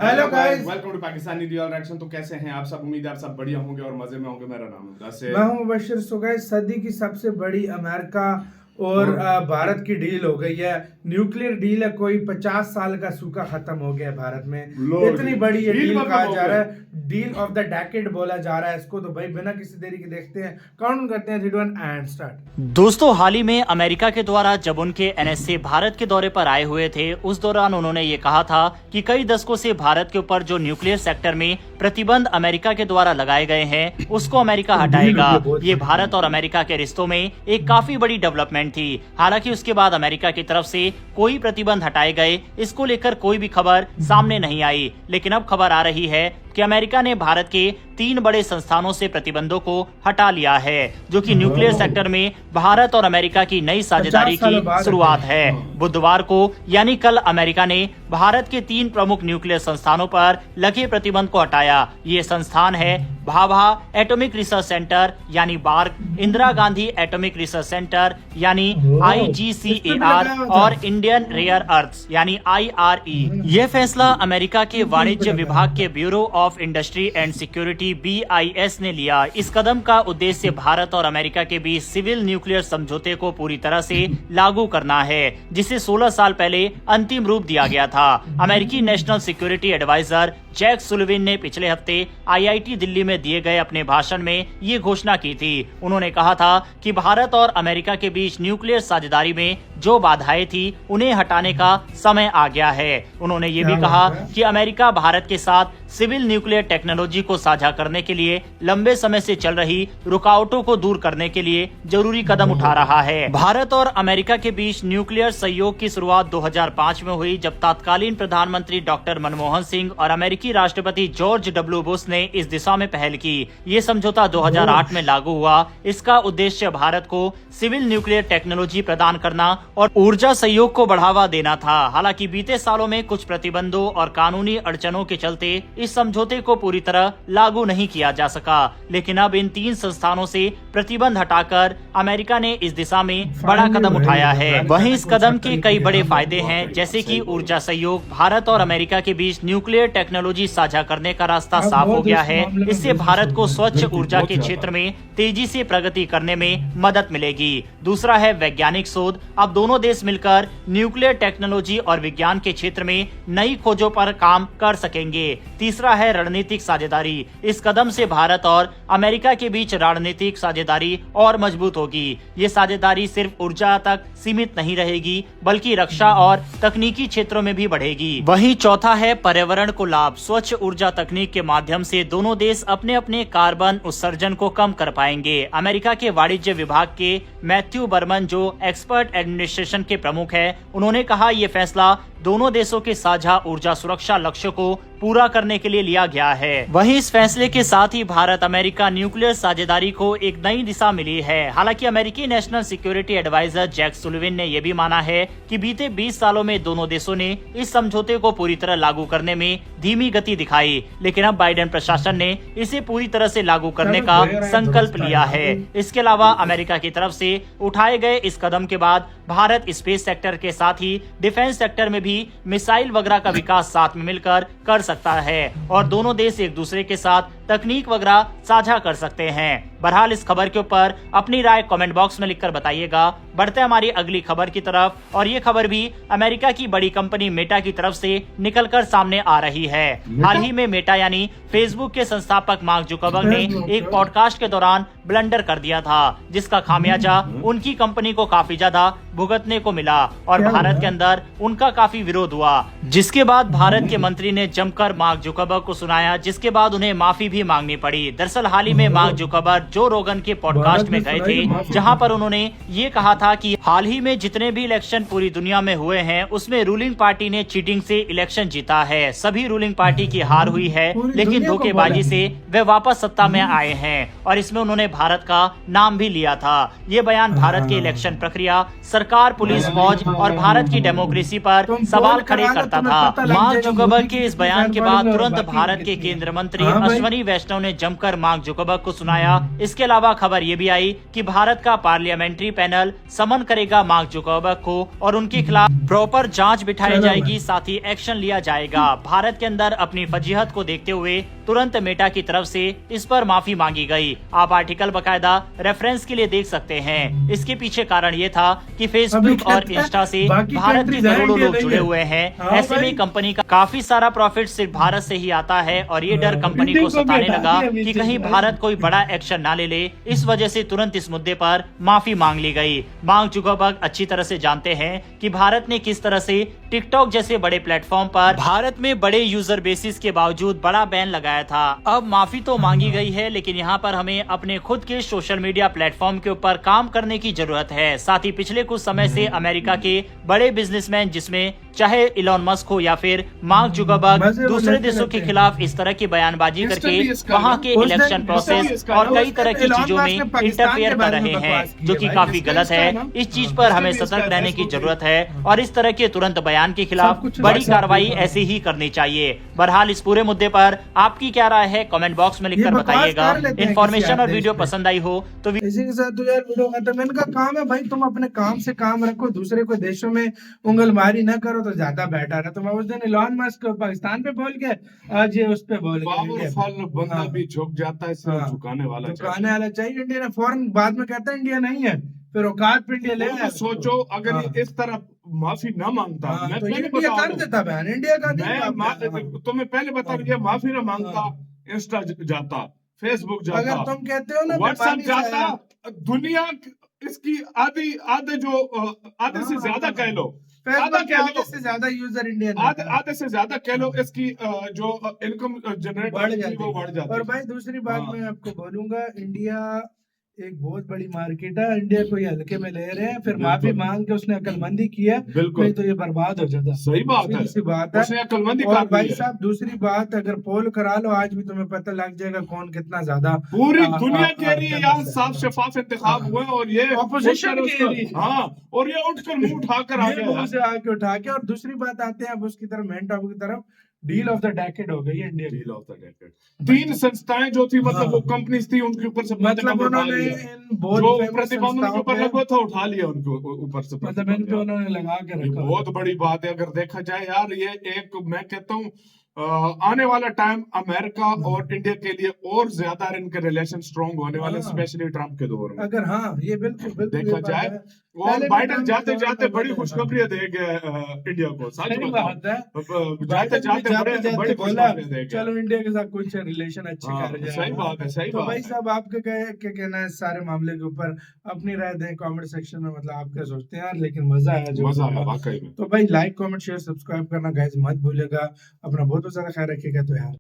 Hello guys, welcome to Pakistani real reaction. तो कैसे हैं आप सब? उम्मीद है आप सब बढ़िया होंगे और मजे में होंगे। मेरा नाम है से मैं हूं मुबशिर। सो गाइस, सदी की सबसे बड़ी अमेरिका और भारत की डील हो गई है। न्यूक्लियर डील है। कोई 50 साल का सूखा खत्म हो गया है भारत में। इतनी बड़ी ये डील कहा जा रहा है, डील ऑफ द डेकेड बोला जा रहा है इसको। तो भाई बिना किसी देरी के देखते हैं, काउंट करते हैं 3 2 1 एंड स्टार्ट। दोस्तों, हाल ही में अमेरिका के द्वारा जब उनके एनएसए भारत के दौरे पर आए हुए थे, उस दौरान उन्होंने ये कहा था कि कई दशकों से भारत के ऊपर जो न्यूक्लियर सेक्टर में प्रतिबंध अमेरिका के द्वारा लगाए गए हैं, उसको अमेरिका हटाएगा। ये भारत और अमेरिका के रिश्तों में एक काफी बड़ी डेवलपमेंट थी। हालांकि उसके बाद अमेरिका की तरफ से कोई प्रतिबंध हटाए गए, इसको लेकर कोई भी खबर सामने नहीं आई। लेकिन अब खबर आ रही है कि अमेरिका ने भारत के 3 बड़े संस्थानों से प्रतिबंधों को हटा लिया है, जो कि न्यूक्लियर सेक्टर में भारत और अमेरिका की नई साझेदारी की शुरुआत है। बुधवार को यानी कल अमेरिका ने भारत के 3 प्रमुख न्यूक्लियर संस्थानों पर लगे प्रतिबंध को हटाया। ये संस्थान है भाभा एटॉमिक रिसर्च सेंटर यानी BARC, Indira Gandhi atomic research centre यानी IGCAR और इंडियन रेयर अर्थ्स यानी IRE। यह फैसला अमेरिका के वाणिज्य विभाग के bureau of industry and security BIS ने लिया। इस कदम का उद्देश्य भारत और अमेरिका के बीच सिविल न्यूक्लियर समझौते को पूरी तरह से लागू करना है, जिसे 16 साल पहले अंतिम रूप दिया गया था। अमेरिकी national security adviser Jake Sullivan ने पिछले हफ्ते IIT दिल्ली में दिए गए अपने भाषण में ये घोषणा की थी। उन्होंने कहा था कि भारत और अमेरिका के बीच न्यूक्लियर साझेदारी में जो बाधाएं थी, उन्हें हटाने का समय आ गया है। उन्होंने ये भी कहा कि अमेरिका भारत के साथ सिविल न्यूक्लियर टेक्नोलॉजी को साझा करने के लिए लंबे समय से चल रही रुकावटों को दूर करने के लिए जरूरी कदम उठा रहा है। भारत और अमेरिका के बीच न्यूक्लियर सहयोग की शुरुआत 2005 में हुई, जब तत्कालीन प्रधानमंत्री डॉक्टर मनमोहन सिंह और अमेरिकी राष्ट्रपति जॉर्ज W बुश ने इस दिशा में पहल की। ये समझौता 2008 में लागू हुआ। इसका उद्देश्य भारत को सिविल न्यूक्लियर टेक्नोलॉजी प्रदान करना और ऊर्जा सहयोग को बढ़ावा देना था। हालांकि बीते सालों में कुछ प्रतिबंधों और कानूनी अड़चनों के चलते इस समझौते को पूरी तरह लागू नहीं किया जा सका। लेकिन अब इन 3 संस्थानों से प्रतिबंध हटाकर अमेरिका ने इस दिशा में बड़ा कदम उठाया है। वहीं इस कदम के कई बड़े फायदे हैं, जैसे कि ऊर्जा सहयोग। भारत और अमेरिका के बीच न्यूक्लियर टेक्नोलॉजी साझा करने का रास्ता साफ हो गया है। इससे भारत को स्वच्छ ऊर्जा के क्षेत्र में तेजी से प्रगति करने में मदद मिलेगी। दूसरा है वैज्ञानिक शोध। अब दोनों देश मिलकर न्यूक्लियर टेक्नोलॉजी और विज्ञान के क्षेत्र में नई खोजों पर काम कर सकेंगे। तीसरा है रणनीतिक साझेदारी। इस कदम से भारत और अमेरिका के बीच रणनीतिक साझेदारी और मजबूत होगी। ये साझेदारी सिर्फ ऊर्जा तक सीमित नहीं रहेगी, बल्कि रक्षा और तकनीकी क्षेत्रों में भी बढ़ेगी। वहीं चौथा है पर्यावरण को लाभ। स्वच्छ ऊर्जा तकनीक के माध्यम से दोनों देश अपने अपने कार्बन उत्सर्जन को कम कर पाएंगे। अमेरिका के वाणिज्य विभाग के मैथ्यू बर्मन, जो एक्सपर्ट एडमिनिस्ट्रेशन के प्रमुख हैं, उन्होंने कहा ये फैसला दोनों देशों के साझा ऊर्जा सुरक्षा लक्ष्यों को पूरा करने के लिए लिया गया है। वहीं इस फैसले के साथ ही भारत अमेरिका न्यूक्लियर साझेदारी को एक नई दिशा मिली है। हालांकि अमेरिकी national security adviser Jake Sullivan ने यह भी माना है कि बीते 20 सालों में दोनों देशों ने इस समझौते को पूरी तरह लागू करने में धीमी गति दिखाई, लेकिन अब बाइडेन प्रशासन ने इसे पूरी तरह से लागू करने का संकल्प लिया है। इसके अलावा अमेरिका की तरफ से उठाए गए इस कदम के बाद भारत स्पेस सेक्टर के साथ ही डिफेंस सेक्टर में भी मिसाइल वगैरह का विकास साथ में मिलकर कर सकता है और दोनों देश एक दूसरे के साथ तकनीक वगैरह साझा कर सकते हैं। बहरहाल इस खबर के ऊपर अपनी राय कमेंट बॉक्स में लिखकर बताइएगा। बढ़ते हमारी अगली खबर की तरफ, और ये खबर भी अमेरिका की बड़ी कंपनी मेटा की तरफ से निकलकर सामने आ रही है। हाल ही में मेटा यानी फेसबुक के संस्थापक मार्क जुकरबर्ग ने एक पॉडकास्ट के दौरान ब्लंडर कर दिया था, जिसका खामियाजा उनकी कंपनी को काफी ज्यादा भुगतने को मिला और भारत के अंदर उनका काफी विरोध हुआ, जिसके बाद भारत के मंत्री ने जमकर मार्क जुकरबर्ग को सुनाया, जिसके बाद उन्हें माफी भी मांगनी पड़ी। दरअसल हाल ही में मार्क जुकरबर्ग जो रोगन के पॉडकास्ट में गए थे, जहां पर उन्होंने ये कहा था कि हाल ही में जितने भी इलेक्शन पूरी दुनिया में हुए हैं, उसमें रूलिंग पार्टी ने चीटिंग से इलेक्शन जीता है। सभी रूलिंग पार्टी की हार हुई है, लेकिन धोखेबाजी से वे वापस सत्ता में आए हैं और इसमें उन्होंने भारत का नाम भी लिया था। ये बयान भारत के इलेक्शन प्रक्रिया, सरकार, पुलिस, फौज और भारत की डेमोक्रेसी पर सवाल खड़े करता था। मार्क जुकरबर्ग के इस बयान के बाद तुरंत भारत के केंद्रीय मंत्री अश्विनी वैष्णव ने जमकर मार्क जुकरबर्ग को सुनाया। इसके अलावा खबर ये भी आई कि भारत का पार्लियामेंट्री पैनल समन करेगा मार्क जुकरबर्ग को और उनके खिलाफ प्रॉपर जांच बिठाई जाएगी, साथ ही एक्शन लिया जाएगा। भारत के अंदर अपनी फजीहत को देखते हुए तुरंत मेटा की तरफ से इस पर माफी मांगी गई। आप आर्टिकल बकायदा रेफरेंस के लिए देख सकते हैं। इसके पीछे कारण ये था कि फेसबुक और इंस्टा से भारत के करोड़ों लोग जुड़े हुए हैं। ऐसे में कंपनी का काफी सारा प्रॉफिट सिर्फ भारत से ही आता है और ये डर कंपनी को सताने लगा कि कहीं भारत कोई बड़ा एक्शन ना ले ले। इस वजह से तुरंत इस मुद्दे पर माफी मांग ली गई। मार्क जुकरबर्ग अच्छी तरह से जानते हैं कि भारत ने किस तरह से टिकटॉक जैसे बड़े प्लेटफॉर्म पर भारत में बड़े यूजर बेसिस के बावजूद बड़ा बैन लगाया था। अब माफी तो मांगी गई है, लेकिन यहाँ पर हमें अपने खुद के सोशल मीडिया प्लेटफॉर्म के ऊपर काम करने की जरूरत है। साथ ही पिछले कुछ समय से अमेरिका के बड़े बिजनेसमैन, जिसमें चाहे इलॉन मस्क हो या फिर मार्क जुकरबर्ग, दूसरे देशों के खिलाफ इस तरह की बयानबाजी करके वहाँ के इलेक्शन प्रोसेस और कई तरह की चीजों में इंटरफेयर कर रहे हैं, जो कि काफी गलत है। इस चीज पर हमें सतर्क रहने की जरूरत है और इस तरह के तुरंत बयान के खिलाफ बड़ी कार्रवाई ऐसे ही करनी चाहिए। बहरहाल इस पूरे मुद्दे पर आपकी क्या राय है, कमेंट बॉक्स में लिखकर बताइएगा। इन्फॉर्मेशन और वीडियो पसंद आई हो तो इसी के साथ तो यार वीडियो खत्म। इनका काम है भाई, तुम अपने काम से काम रखो, दूसरे को देशों में उंगलमारी न करो तो ज्यादा बेटर है। तुम उस दिन इलॉन मस्क पाकिस्तान पे बोल के आज ये उस पे बोल पावरफुल बंदा भी झुक जाता है, सिर्फ झुकाने वाला चाहिए। इंडिया ने फौरन बाद में कहता है इंडिया नहीं है, फिर औकात पे इंडिया ले तो सोचो अगर ये इस तरह माफी न मांगता, मैं तो पहले इंडिया कर देता बहन, इंडिया का तुम्हें पहले बता, ये माफी न मांगता, इंस्टा जाता, फेसबुक जाता, अगर तुम कहते हो ना व्हाट्सएप जाता, दुनिया इसकी आधे से ज्यादा कह लो, आधे से ज्यादा यूजर इंडिया आधे से ज्यादा कह लो, इसकी जो इनकम जनरेट बढ़ जाती वो बढ़ जाती। और भाई दूसरी बात मैं आपको बोलूंगा, इंडिया एक बहुत बड़ी मार्केट है, इंडिया को ये हल्के में ले रहे हैं, फिर माफी मांग के उसने अकलमंदी की है, नहीं तो ये बर्बाद हो जाता। सही बात है, सी बात है, उसने अकलमंदी और भाई साहब दूसरी बात, अगर पोल करा लो आज भी तुम्हें पता लग जाएगा कौन कितना ज्यादा पूरी दुनिया के लिए यार साफ शफाफ इंतखाब हुए और ये ऑपोजिशन के लिए, हाँ, और ये उठकर मुंह उठाकर आ गया से आके उठा के। और दूसरी बात आते हैं अब उसकी तरफ, मेन टॉपिक की तरफ, डील ऑफ द डेकेड हो गई है India. Deal of the decade, 3 संस्थाएं जो थी, मतलब वो कंपनीज थी, उनके ऊपर से मतलब उन्होंने जो प्रतिबंध उनके ऊपर लगा था उठा लिया, उनके ऊपर से मतलब इन पे उन्होंने लगा के रखा। बहुत बड़ी बात है अगर देखा जाए यार। ये एक मैं कहता हूँ आने वाला टाइम अमेरिका और इंडिया के लिए और ज्यादा इनके रिलेशन स्ट्रॉन्ग होने वाले, स्पेशली ट्रम्प के दौर में। अगर ये बिल्कुल देखा जाए, और बाइडेन जाते जाते बड़ी खुशखबरी दे गए इंडिया को, सच बात है, जाते जाते बड़ी खुशखबरी दे गए, चलो इंडिया के साथ कुछ रिलेशन अच्छे कर जाए। सही बात है, सही बात। भाई साहब आपका क्या कहना है इस सारे मामले के ऊपर, अपनी राय दें कमेंट सेक्शन में। मतलब आप क्या सोचते हैं यार, लेकिन मजा आया वाकई में। तो भाई लाइक कमेंट शेयर सब्सक्राइब करना गाइस मत भूलिएगा। अपना बहुत ज्यादा ख्याल रखिएगा। तो यार